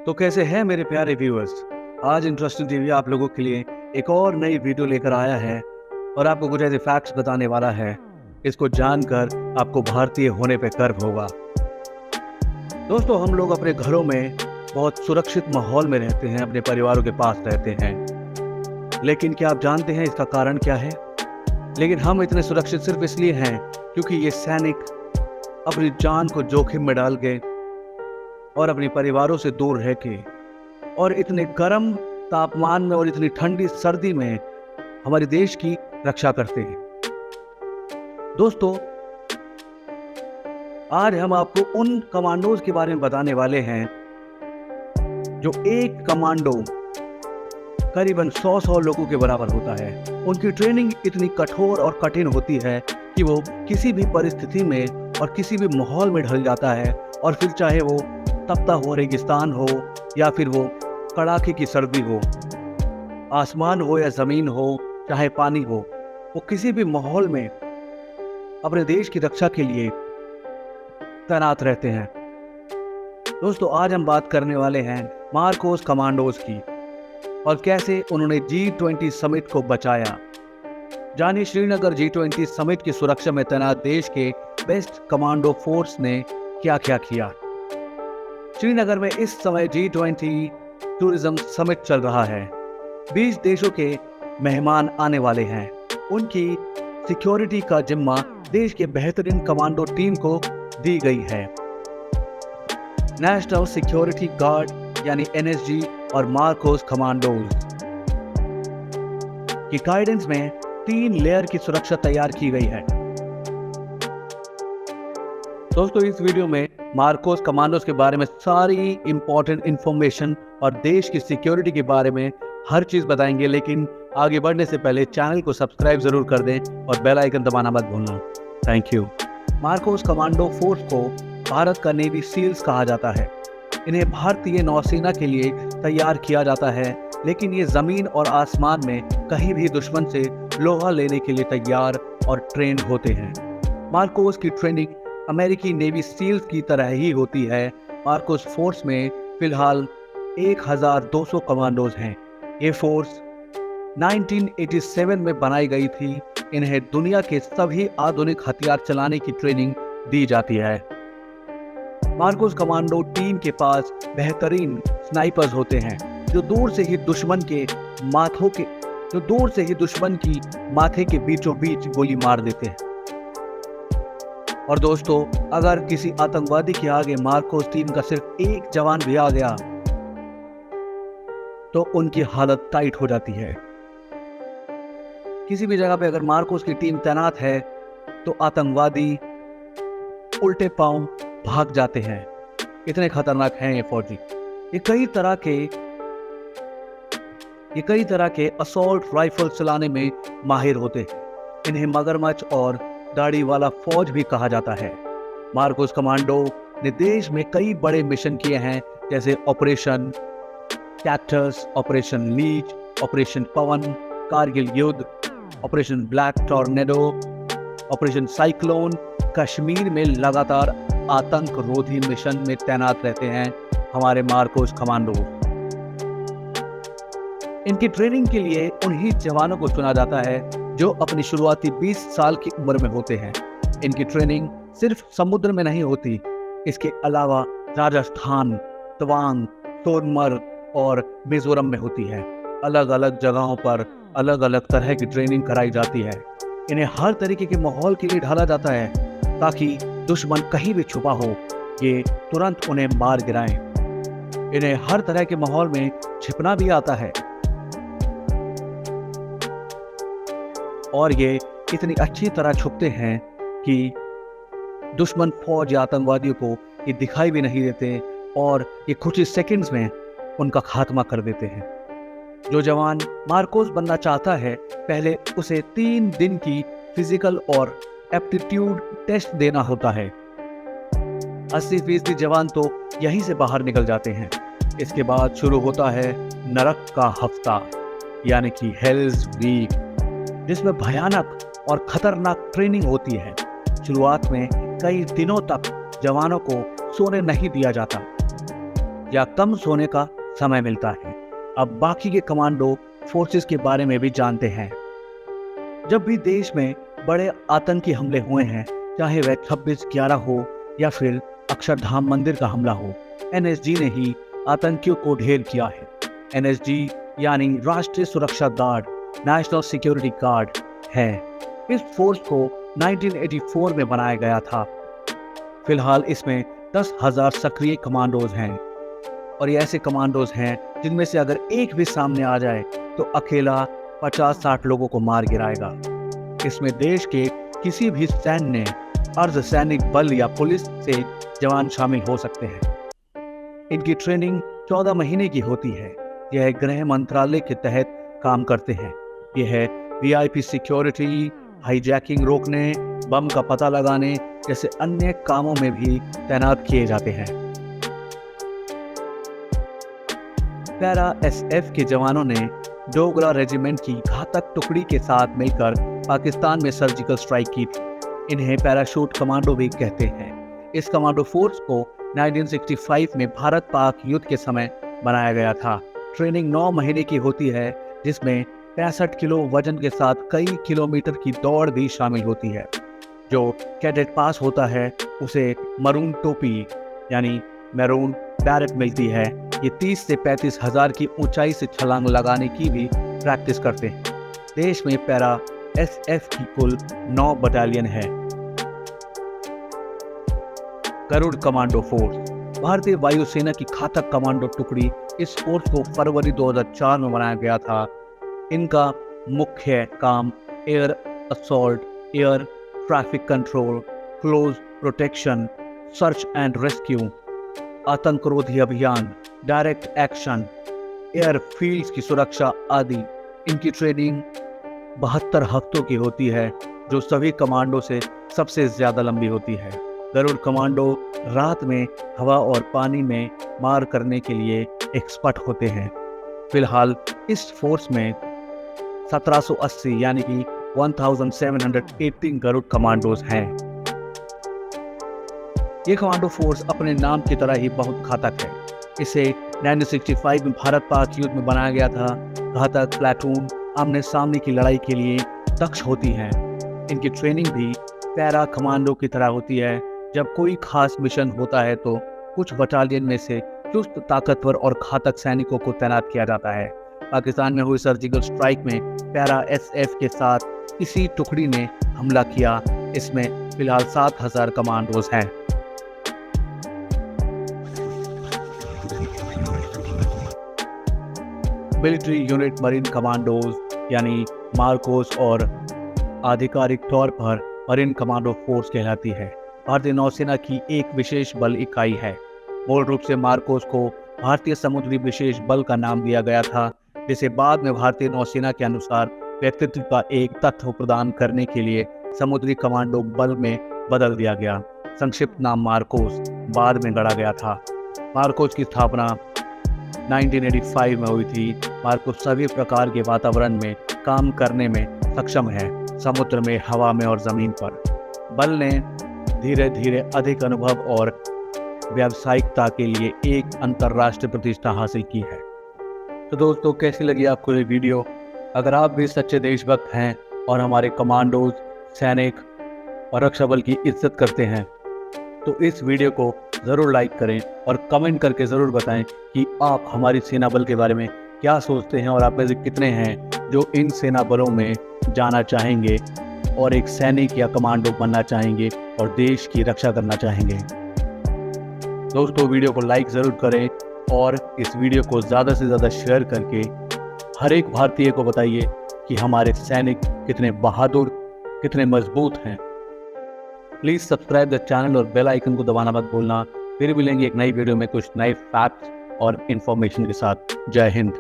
तो कैसे हैं मेरे प्यारे व्यूअर्स। आज इंटरेस्टिंग टीवी आप लोगों के लिए एक और नई वीडियो लेकर आया है और आपको कुछ ऐसे फैक्ट्स बताने वाला है। इसको जानकर आपको भारतीय होने पे गर्व होगा। दोस्तों, हम लोग अपने घरों में बहुत सुरक्षित माहौल में रहते हैं, अपने परिवारों के पास रहते हैं, लेकिन क्या आप जानते हैं इसका कारण क्या है? लेकिन हम इतने सुरक्षित सिर्फ इसलिए हैं क्योंकि ये सैनिक अपनी जान को जोखिम में डाल के और अपने परिवारों से दूर रह के और इतने गर्म तापमान में और इतनी ठंडी सर्दी में हमारे देश की रक्षा करते हैं। दोस्तों, आज हम आपको उन कमांडोज के बारे में बताने वाले हैं जो एक कमांडो करीबन 100 लोगों के बराबर होता है। उनकी ट्रेनिंग इतनी कठोर और कठिन होती है कि वो किसी भी परिस्थिति में और किसी भी माहौल में ढल जाता है, और फिर चाहे वो तपता हुआ रेगिस्तान हो या फिर वो कड़ाके की सर्दी हो, आसमान हो या ज़मीन हो, चाहे पानी हो, वो किसी भी माहौल में अपने देश की रक्षा के लिए तैनात रहते हैं। दोस्तों, आज हम बात करने वाले हैं मार्कोस कमांडोज की और कैसे उन्होंने G20 समिट को बचाया। जानिए श्रीनगर G20 समिट की सुरक्षा में तैनात देश के बेस्ट कमांडो फोर्स ने क्या क्या किया। श्रीनगर में इस समय G20 टूरिज्म समिट चल रहा है। 20 देशों के मेहमान आने वाले हैं। उनकी सिक्योरिटी का जिम्मा देश के बेहतरीन कमांडो टीम को दी गई है। नेशनल सिक्योरिटी गार्ड यानी NSG और मार्कोस कमांडोज की गाइडेंस में 3 लेयर की सुरक्षा तैयार की गई है। दोस्तों, इस वीडियो में मार्कोस कमांडोज के बारे में सारी इंपॉर्टेंट इंफॉर्मेशन और देश की सिक्योरिटी के बारे में हर चीज बताएंगे, लेकिन आगे बढ़ने से पहले चैनल को सब्सक्राइब जरूर कर दें और बेल आइकन दबाना मत भूलना। Thank you. Marcos commando force को भारत का नेवी सील्स कहा जाता है। इन्हें भारतीय नौसेना के लिए तैयार किया जाता है, लेकिन ये जमीन और आसमान में कहीं भी दुश्मन से लोहा लेने के लिए तैयार और ट्रेंड होते हैं। मार्कोस की ट्रेनिंग अमेरिकी नेवी सील्स की तरह ही होती है। मार्कोस फोर्स में फिलहाल 1200 कमांडोज हैं। ये फोर्स 1987 में बनाई गई थी। इन्हें दुनिया के सभी आधुनिक हथियार चलाने की ट्रेनिंग दी जाती है। मार्कोस कमांडो टीम के पास बेहतरीन स्नाइपर्स होते हैं जो दूर से ही दुश्मन की माथे के बीचों बीच गोली मार देते हैं। और दोस्तों, अगर किसी आतंकवादी के आगे मार्कोस टीम का सिर्फ एक जवान भी आ गया तो उनकी हालत टाइट हो जाती है। किसी भी जगह पे अगर मार्कोस की टीम तैनात है तो आतंकवादी उल्टे पांव भाग जाते हैं। इतने खतरनाक हैं ये फौजी। ये कई तरह के असॉल्ट राइफल चलाने में माहिर होते हैं। इन्हें मगरमच्छ और दाढ़ी वाला फौज भी कहा जाता है। मार्कोस कमांडो ने देश में कई बड़े मिशन किए हैं, जैसे operation Cactus, operation Leech, operation Pawan, Kargil युद्ध, operation Black Tornado, operation Cyclone. Kashmir में लगातार आतंक रोधी मिशन में तैनात रहते हैं हमारे मार्कोस कमांडो। इनकी ट्रेनिंग के लिए उन्हीं जवानों को चुना जाता है जो अपनी शुरुआती 20 साल की उम्र में होते हैं। इनकी ट्रेनिंग सिर्फ समुद्र में नहीं होती, इसके अलावा राजस्थान, तवांग, सोनमर्ग और मिजोरम में होती है। अलग अलग जगहों पर अलग अलग तरह की ट्रेनिंग कराई जाती है। इन्हें हर तरीके के माहौल के लिए ढाला जाता है ताकि दुश्मन कहीं भी छुपा हो, ये तुरंत उन्हें मार गिराएं। इन्हें हर तरह के माहौल में छिपना भी आता है और ये इतनी अच्छी तरह छुपते हैं कि दुश्मन फौज या आतंकवादियों को ये दिखाई भी नहीं देते और ये कुछ ही सेकंड्स में उनका खात्मा कर देते हैं। जो जवान मार्कोस बनना चाहता है, पहले उसे 3 दिन की फिजिकल और एप्टीट्यूड टेस्ट देना होता है। 80% जवान तो यहीं से बाहर निकल जाते हैं। इसके बाद शुरू होता है नरक का हफ्ता, यानी कि हेल्स वीक, जिसमें भयानक और खतरनाक ट्रेनिंग होती है। शुरुआत में कई दिनों तक जवानों को सोने नहीं दिया जाता। या कम सोने का समय मिलता है। अब बाकी के कमांडो फोर्सेस के बारे में भी जानते हैं। जब भी देश में बड़े आतंकी हमले हुए हैं, चाहे वह 26/11 हो या फिर अक्षरधाम मंदिर का हमला हो, एनएसजी ने ही आतंकियों को ढेर किया है। एनएसजी यानी राष्ट्रीय सुरक्षा गार्ड, नेशनल सिक्योरिटी गार्ड है। इस फोर्स को 1984 में बनाया गया था। फिलहाल इसमें 10,000 सक्रिय कमांडोज हैं और ये ऐसे कमांडोज हैं जिनमें से अगर एक भी सामने आ जाए तो अकेला 50-60 लोगों को मार गिराएगा। इसमें देश के किसी भी सैन्य, अर्धसैनिक बल या पुलिस से जवान शामिल हो सकते हैं। इनकी ट्रेनिंग 14 महीने की होती है। यह गृह मंत्रालय के तहत काम करते हैं। यह वीआईपी सिक्योरिटी, हाईजैकिंग रोकने, बम का पता लगाने जैसे अन्य कामों में भी तैनात किए जाते हैं। पैरा एसएफ के जवानों ने डोगरा रेजिमेंट की घातक टुकड़ी के साथ मिलकर पाकिस्तान में सर्जिकल स्ट्राइक की थी। इन्हें पैराशूट कमांडो भी कहते हैं। इस कमांडो फोर्स को 1965 में भारत पाक युद्ध के समय बनाया गया था। ट्रेनिंग 9 महीने की होती है, जिसमें 65 किलो वजन के साथ कई किलोमीटर की दौड़ भी शामिल होती है। जो कैडेट पास होता है उसे मरून टोपी यानी मैरून बैरेट मिलती है। ये 30 से 35 हजार की ऊंचाई से छलांग लगाने की भी प्रैक्टिस करते हैं। देश में पैरा एसएफ की कुल 9 बटालियन है। गरुड़ कमांडो फोर्स भारतीय वायुसेना की घातक कमांडो टुकड़ी। इस फोर्स को फरवरी 2004 में बनाया गया था। इनका मुख्य काम air assault, air traffic control, close protection, search and rescue, आतंकरोधी अभियान, डायरेक्ट एक्शन, एयर फील्ड्स की सुरक्षा आदि। इनकी ट्रेनिंग 72 हफ्तों की होती है, जो सभी कमांडो से सबसे ज्यादा लंबी होती है। गरुड़ कमांडो रात में हवा और पानी में मार करने के लिए एक्सपर्ट होते हैं। फिलहाल इस फोर्स में 1780 यानी कि 1718 गरुड़ कमांडोज हैं। ये कमांडो फोर्स अपने नाम की तरह ही बहुत घातक है। इसे 1965 में भारत पाक युद्ध में बनाया गया था। घातक प्लाटून आमने सामने की लड़ाई के लिए दक्ष होती हैं। इनकी ट्रेनिंग भी पैरा कमांडो की तरह होती है। जब कोई खास मिशन होता है तो कुछ बटालियन में से चुस्त, ताकतवर और घातक सैनिकों को तैनात किया जाता है। पाकिस्तान में हुई सर्जिकल स्ट्राइक में पैरा एसएफ के साथ इसी टुकड़ी ने हमला किया। इसमें फिलहाल 7,000 कमांडोज हैं। मिलिट्री यूनिट मरीन कमांडोज यानी मार्कोस और आधिकारिक तौर पर मरीन कमांडो फोर्स कहलाती है। भारतीय नौसेना की एक विशेष बल इकाई है। मूल रूप से मार्कोस को भारतीय समुद्री विशेष बल का नाम दिया गया था, जिसे बाद में भारतीय नौसेना के अनुसार व्यक्तित्व का एक तत्व प्रदान करने के लिए समुद्री कमांडो बल में बदल दिया गया। संक्षिप्त नाम मार्कोस बाद में गढ़ा गया था। मार्कोस की स्थापना 1985 में हुई थी। मार्कोस सभी प्रकार के वातावरण में काम करने में सक्षम है, समुद्र में, हवा में और जमीन पर। बल ने धीरे धीरे अधिक अनुभव और व्यावसायिकता के लिए एक अंतर्राष्ट्रीय प्रतिष्ठा हासिल की है। तो दोस्तों, कैसी लगी आपको ये वीडियो? अगर आप भी सच्चे देशभक्त हैं और हमारे कमांडोज, सैनिक और रक्षा बल की इज्जत करते हैं तो इस वीडियो को ज़रूर लाइक करें और कमेंट करके ज़रूर बताएं कि आप हमारी सेना बल के बारे में क्या सोचते हैं और आप में से कितने हैं जो इन सेना बलों में जाना चाहेंगे और एक सैनिक या कमांडो बनना चाहेंगे और देश की रक्षा करना चाहेंगे। दोस्तों, वीडियो को लाइक ज़रूर करें और इस वीडियो को ज़्यादा से ज़्यादा शेयर करके हर एक भारतीय को बताइए कि हमारे सैनिक कितने बहादुर, कितने मजबूत हैं। प्लीज़ सब्सक्राइब द चैनल और बेल आइकन को दबाना मत भूलना। फिर मिलेंगे एक नई वीडियो में कुछ नए फैक्ट्स और इन्फॉर्मेशन के साथ। जय हिंद।